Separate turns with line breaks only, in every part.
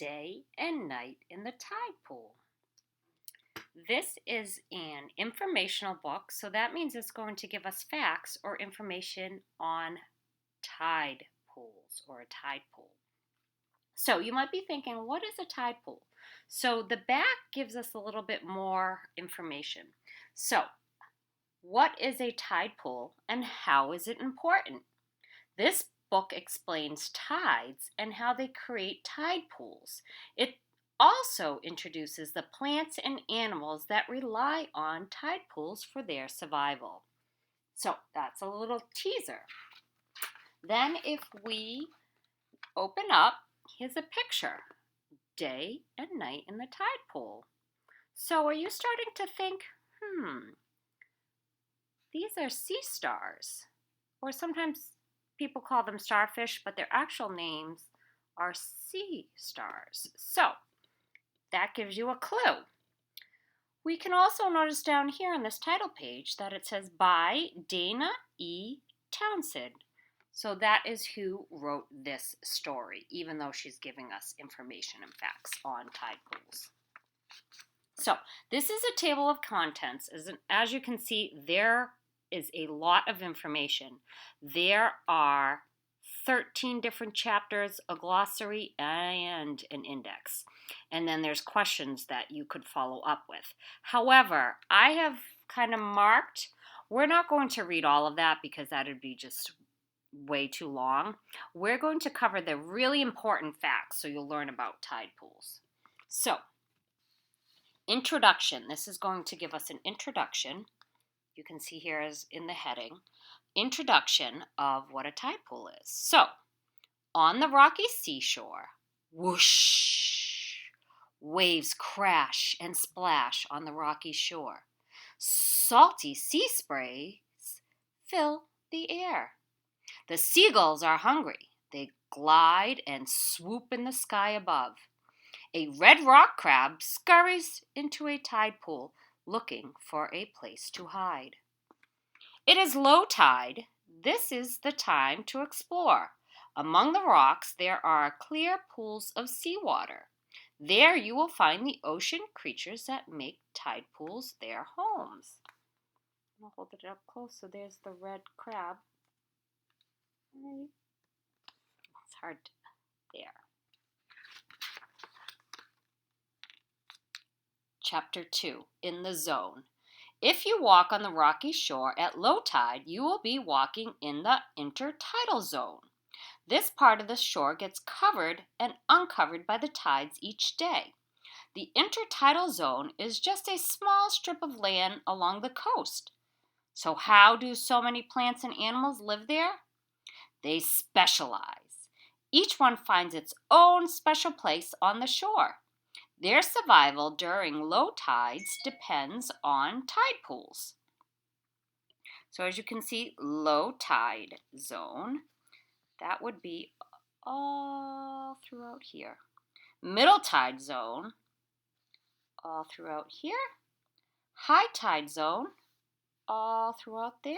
day and night in the tide pool. This is an informational book, so that means it's going to give us facts or information on tide pools or a tide pool. So you might be thinking, what is a tide pool? So the back gives us a little bit more information. So, what is a tide pool and how is it important? This book explains tides and how they create tide pools. It also introduces the plants and animals that rely on tide pools for their survival. So that's a little teaser. Then if we open up, here's a picture, day and night in the tide pool. So are you starting to think, these are sea stars? Or sometimes people call them starfish, but their actual names are sea stars. So that gives you a clue. We can also notice down here on this title page that it says by Dana E. Townsend. So that is who wrote this story, even though she's giving us information and facts on tide pools. So this is a table of contents. As you can see, there is a lot of information. There are 13 different chapters, a glossary, and an index. And then there's questions that you could follow up with. However, I have kind of marked, we're not going to read all of that because that would be just way too long. We're going to cover the really important facts so you'll learn about tide pools. So, introduction. This is going to give us an introduction. You can see here as in the heading, introduction of what a tide pool is. So, on the rocky seashore, whoosh, waves crash and splash on the rocky shore. Salty sea sprays fill the air. The seagulls are hungry. They glide and swoop in the sky above. A red rock crab scurries into a tide pool looking for a place to hide. It is low tide. This is the time to explore. Among the rocks there are clear pools of seawater. There you will find the ocean creatures that make tide pools their homes. I'll hold it up close so there's the red crab. It's hard there. Chapter 2, In the Zone. If you walk on the rocky shore at low tide, you will be walking in the intertidal zone. This part of the shore gets covered and uncovered by the tides each day. The intertidal zone is just a small strip of land along the coast. So how do so many plants and animals live there? They specialize. Each one finds its own special place on the shore. Their survival during low tides depends on tide pools. So as you can see, low tide zone, that would be all throughout here. Middle tide zone, all throughout here. High tide zone, all throughout there.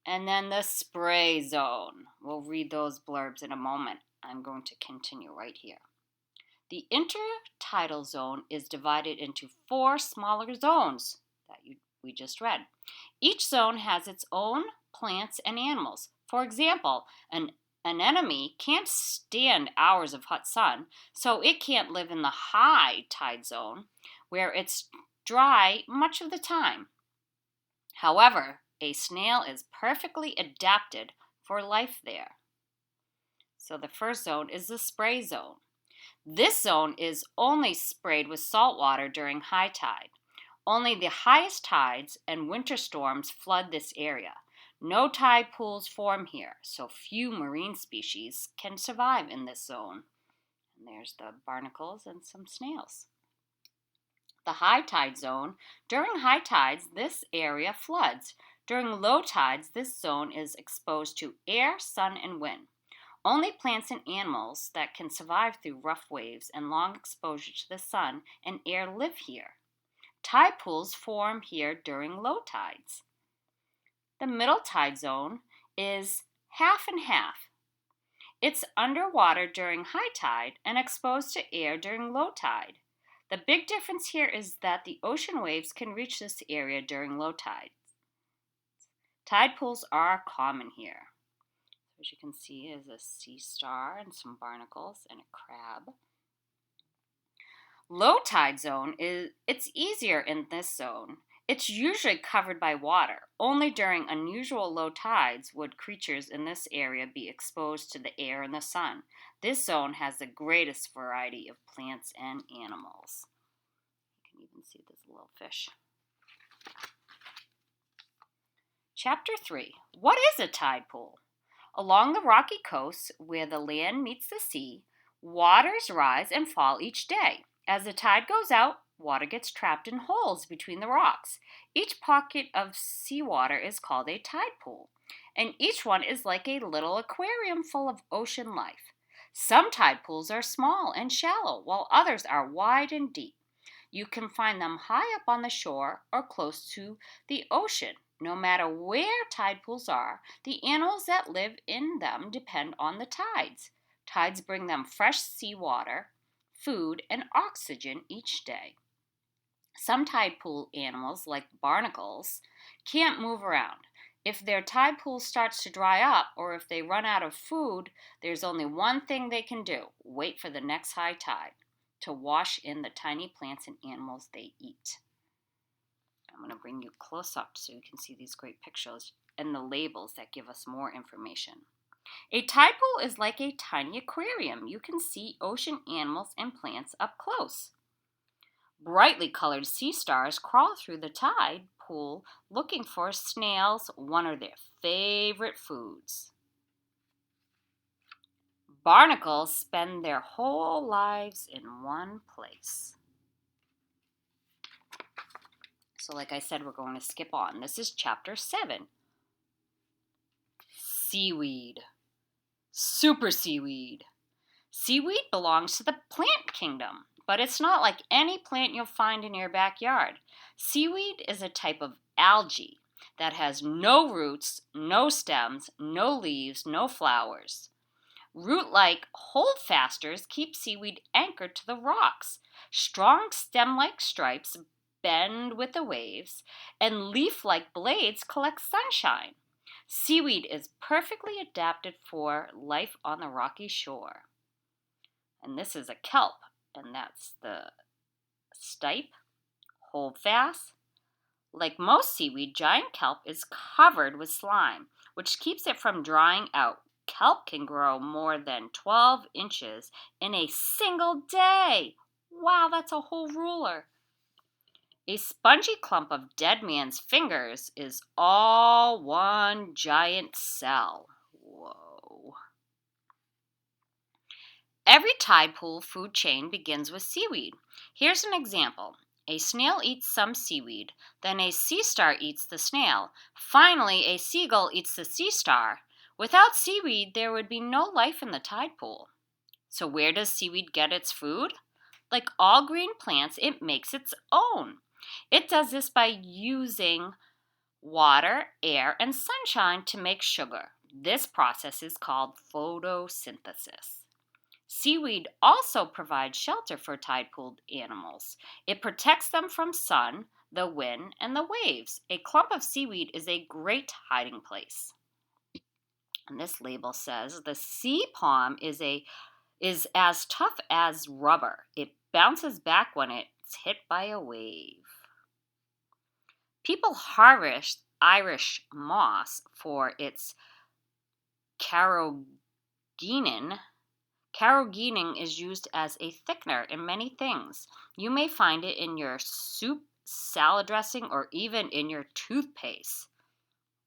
And then the spray zone. We'll read those blurbs in a moment. I'm going to continue right here. The intertidal zone is divided into 4 smaller zones that we just read. Each zone has its own plants and animals. For example, an anemone can't stand hours of hot sun, so it can't live in the high tide zone where it's dry much of the time. However, a snail is perfectly adapted for life there. So the first zone is the spray zone. This zone is only sprayed with salt water during high tide. Only the highest tides and winter storms flood this area. No tide pools form here, so few marine species can survive in this zone. And there's the barnacles and some snails. The high tide zone. During high tides, this area floods. During low tides, this zone is exposed to air, sun, and wind. Only plants and animals that can survive through rough waves and long exposure to the sun and air live here. Tide pools form here during low tides. The middle tide zone is half and half. It's underwater during high tide and exposed to air during low tide. The big difference here is that the ocean waves can reach this area during low tide. Tide pools are common here. As you can see is a sea star and some barnacles and a crab. Low tide zone it's easier in this zone. It's usually covered by water. Only during unusual low tides would creatures in this area be exposed to the air and the sun. This zone has the greatest variety of plants and animals. You can even see this little fish. Chapter 3. What is a tide pool? Along the rocky coast, where the land meets the sea, waters rise and fall each day. As the tide goes out, water gets trapped in holes between the rocks. Each pocket of seawater is called a tide pool, and each one is like a little aquarium full of ocean life. Some tide pools are small and shallow, while others are wide and deep. You can find them high up on the shore or close to the ocean. No matter where tide pools are, the animals that live in them depend on the tides. Tides bring them fresh seawater, food, and oxygen each day. Some tide pool animals, like barnacles, can't move around. If their tide pool starts to dry up or if they run out of food, there's only one thing they can do: wait for the next high tide to wash in the tiny plants and animals they eat. I'm going to bring you close up so you can see these great pictures and the labels that give us more information. A tide pool is like a tiny aquarium. You can see ocean animals and plants up close. Brightly colored sea stars crawl through the tide pool looking for snails, one of their favorite foods. Barnacles spend their whole lives in one place. So like I said, we're going to skip on. This is chapter 7. Seaweed. Super seaweed. Seaweed belongs to the plant kingdom, but it's not like any plant you'll find in your backyard. Seaweed is a type of algae that has no roots, no stems, no leaves, no flowers. Root-like holdfasters keep seaweed anchored to the rocks. Strong stem-like stripes bend with the waves, and leaf-like blades collect sunshine. Seaweed is perfectly adapted for life on the rocky shore. And this is a kelp, and that's the stipe, holdfast. Like most seaweed, giant kelp is covered with slime, which keeps it from drying out. Kelp can grow more than 12 inches in a single day. Wow, that's a whole ruler. A spongy clump of dead man's fingers is all one giant cell. Whoa. Every tide pool food chain begins with seaweed. Here's an example. A snail eats some seaweed, then a sea star eats the snail. Finally, a seagull eats the sea star. Without seaweed, there would be no life in the tide pool. So where does seaweed get its food? Like all green plants, it makes its own. It does this by using water, air, and sunshine to make sugar. This process is called photosynthesis. Seaweed also provides shelter for tide pool animals. It protects them from sun, the wind, and the waves. A clump of seaweed is a great hiding place. And this label says the sea palm is as tough as rubber. It bounces back when it's hit by a wave. People harvest Irish moss for its carrageenan. Carrageenan is used as a thickener in many things. You may find it in your soup, salad dressing, or even in your toothpaste.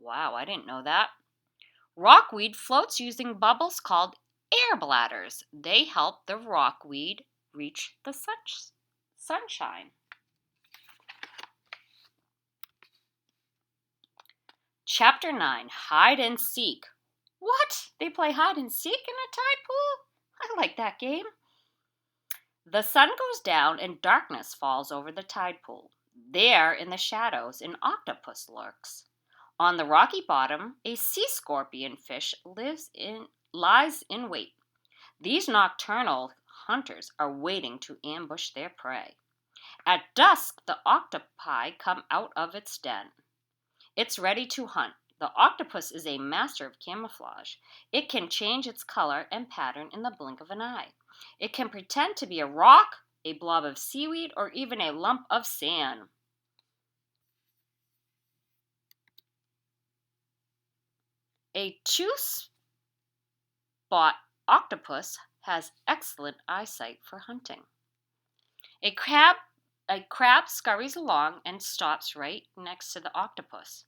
Wow, I didn't know that. Rockweed floats using bubbles called air bladders. They help the rockweed reach the sunshine. Chapter 9, Hide and Seek. What? They play hide and seek in a tide pool? I like that game. The sun goes down and darkness falls over the tide pool. There, in the shadows, an octopus lurks. On the rocky bottom, a sea scorpion fish lives lies in wait. These nocturnal hunters are waiting to ambush their prey. At dusk, the octopi come out of its den. It's ready to hunt. The octopus is a master of camouflage. It can change its color and pattern in the blink of an eye. It can pretend to be a rock, a blob of seaweed, or even a lump of sand. A two-spot octopus has excellent eyesight for hunting. A crab scurries along and stops right next to the octopus.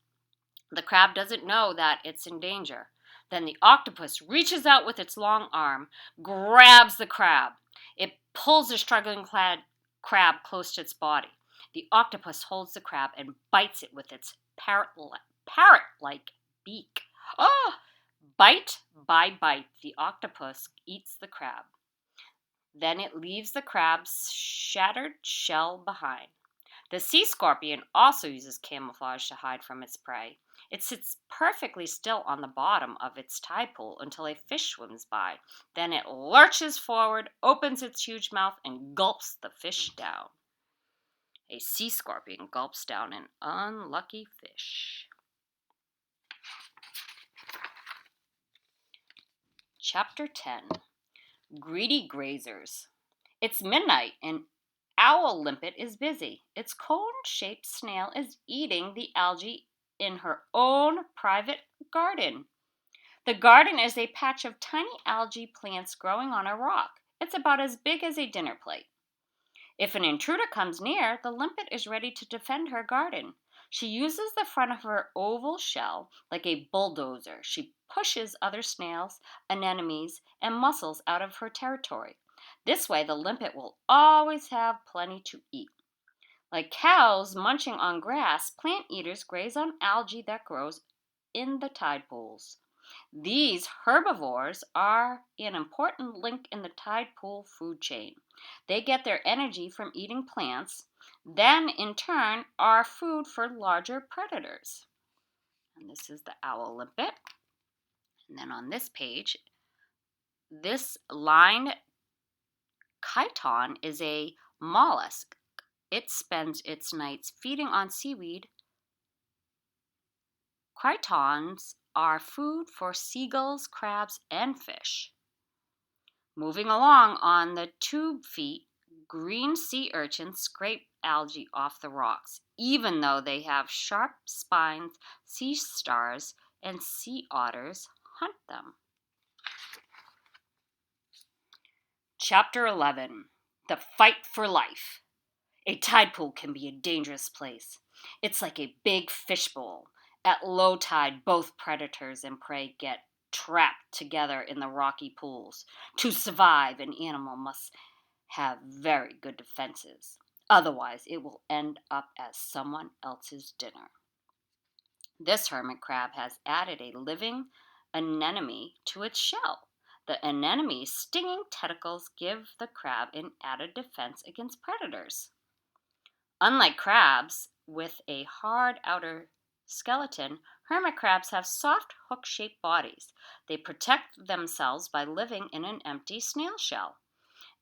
The crab doesn't know that it's in danger. Then the octopus reaches out with its long arm, grabs the crab. It pulls the struggling crab close to its body. The octopus holds the crab and bites it with its parrot-like beak. Oh! Bite by bite, the octopus eats the crab. Then it leaves the crab's shattered shell behind. The sea scorpion also uses camouflage to hide from its prey. It sits perfectly still on the bottom of its tide pool until a fish swims by. Then it lurches forward, opens its huge mouth, and gulps the fish down. A sea scorpion gulps down an unlucky fish. Chapter 10. Greedy Grazers. It's midnight and Owl Limpet is busy. Its cone-shaped snail is eating the algae in her own private garden. The garden is a patch of tiny algae plants growing on a rock. It's about as big as a dinner plate. If an intruder comes near, the limpet is ready to defend her garden. She uses the front of her oval shell like a bulldozer. She pushes other snails, anemones, and mussels out of her territory. This way, the limpet will always have plenty to eat. Like cows munching on grass, plant eaters graze on algae that grows in the tide pools. These herbivores are an important link in the tide pool food chain. They get their energy from eating plants, then in turn are food for larger predators. And this is the owl limpet. And then on this page, this lined chiton is a mollusk. It spends its nights feeding on seaweed. Chitons are food for seagulls, crabs, and fish. Moving along on the tube feet, green sea urchins scrape algae off the rocks. Even though they have sharp spines, sea stars and sea otters hunt them. Chapter 11. The Fight for Life. A tide pool can be a dangerous place. It's like a big fishbowl. At low tide, both predators and prey get trapped together in the rocky pools. To survive, an animal must have very good defenses. Otherwise, it will end up as someone else's dinner. This hermit crab has added a living anemone to its shell. The anemone's stinging tentacles give the crab an added defense against predators. Unlike crabs with a hard outer skeleton, hermit crabs have soft hook-shaped bodies. They protect themselves by living in an empty snail shell.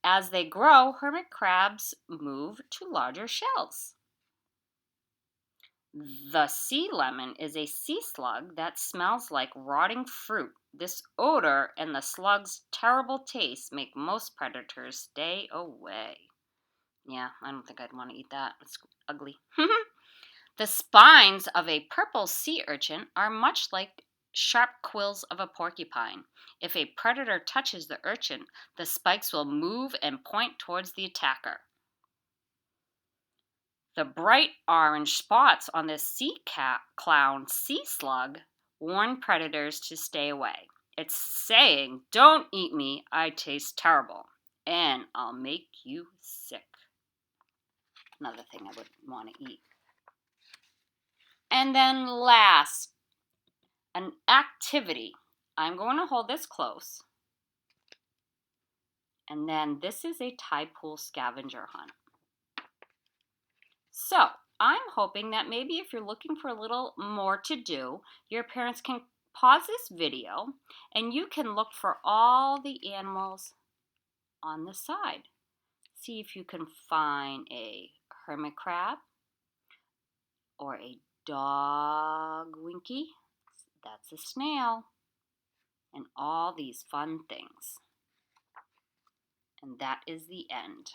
As they grow, hermit crabs move to larger shells. The sea lemon is a sea slug that smells like rotting fruit. This odor and the slug's terrible taste make most predators stay away. Yeah, I don't think I'd want to eat that. It's ugly. The spines of a purple sea urchin are much like sharp quills of a porcupine. If a predator touches the urchin, the spikes will move and point towards the attacker. The bright orange spots on the sea clown sea slug warn predators to stay away. It's saying, "Don't eat me, I taste terrible, and I'll make you sick." Another thing I would want to eat. And then last, an activity. I'm going to hold this close. And then this is a tide pool scavenger hunt. So I'm hoping that maybe if you're looking for a little more to do, your parents can Pause this video and you can look for all the animals on the side. See if you can find a hermit crab or a dog winky. That's a snail. And all these fun things. And that is the end.